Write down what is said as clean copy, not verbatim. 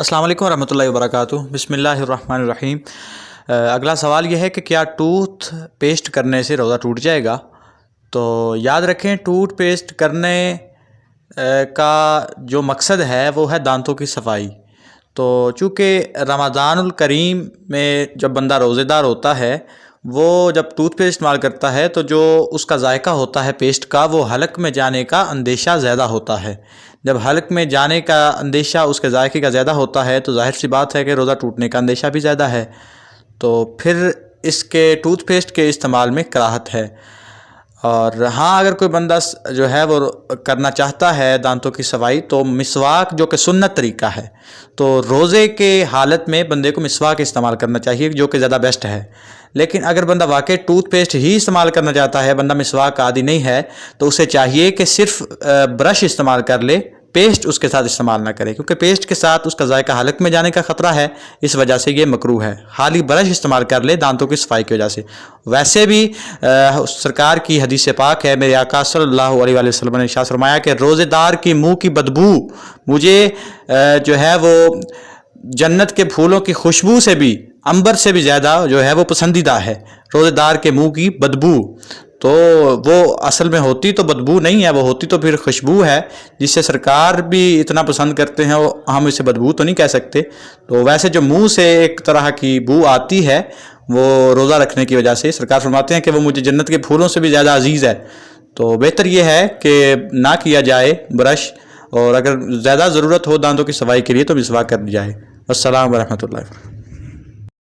السلام علیکم ورحمۃ اللہ وبرکاتہ۔ بسم اللہ الرحمن الرحیم۔ اگلا سوال یہ ہے کہ کیا ٹوتھ پیسٹ کرنے سے روزہ ٹوٹ جائے گا؟ تو یاد رکھیں، ٹوتھ پیسٹ کرنے کا جو مقصد ہے وہ ہے دانتوں کی صفائی۔ تو چونکہ رمضان الکریم میں جب بندہ روزے دار ہوتا ہے، وہ جب ٹوتھ پیسٹ استعمال کرتا ہے تو جو اس کا ذائقہ ہوتا ہے پیسٹ کا، وہ حلق میں جانے کا اندیشہ زیادہ ہوتا ہے۔ جب حلق میں جانے کا اندیشہ اس کے ذائقے کا زیادہ ہوتا ہے تو ظاہر سی بات ہے کہ روزہ ٹوٹنے کا اندیشہ بھی زیادہ ہے۔ تو پھر اس کے ٹوتھ پیسٹ کے استعمال میں کراہت ہے۔ اور ہاں، اگر کوئی بندہ جو ہے وہ کرنا چاہتا ہے دانتوں کی صفائی، تو مسواک جو کہ سنت طریقہ ہے، تو روزے کے حالت میں بندے کو مسواک استعمال کرنا چاہیے، جو کہ زیادہ بیسٹ ہے۔ لیکن اگر بندہ واقعی ٹوتھ پیسٹ ہی استعمال کرنا چاہتا ہے، بندہ مسواک کا عادی نہیں ہے، تو اسے چاہیے کہ صرف برش استعمال کر لے، پیسٹ اس کے ساتھ استعمال نہ کرے، کیونکہ پیسٹ کے ساتھ اس کا ذائقہ حلق میں جانے کا خطرہ ہے، اس وجہ سے یہ مکروہ ہے۔ خالی برش استعمال کر لے دانتوں کی صفائی کی وجہ سے۔ ویسے بھی سرکار کی حدیث پاک ہے، میرے آقا صلی اللہ علیہ وآلہ وسلم نے ارشاد فرمایا کہ روزے دار کی منہ کی بدبو مجھے جو ہے وہ جنت کے پھولوں کی خوشبو سے بھی، عنبر سے بھی زیادہ جو ہے وہ پسندیدہ ہے۔ روزے دار کے منہ کی بدبو، تو وہ اصل میں ہوتی تو بدبو نہیں ہے، وہ ہوتی تو پھر خوشبو ہے، جس سے سرکار بھی اتنا پسند کرتے ہیں، ہم اسے بدبو تو نہیں کہہ سکتے۔ تو ویسے جو منہ سے ایک طرح کی بو آتی ہے، وہ روزہ رکھنے کی وجہ سے، سرکار فرماتے ہیں کہ وہ مجھے جنت کے پھولوں سے بھی زیادہ عزیز ہے۔ تو بہتر یہ ہے کہ نہ کیا جائے برش، اور اگر زیادہ ضرورت ہو دانتوں کی صفائی کے لیے تو مسواک کر دی جائے۔ السلام ورحمۃ اللہ۔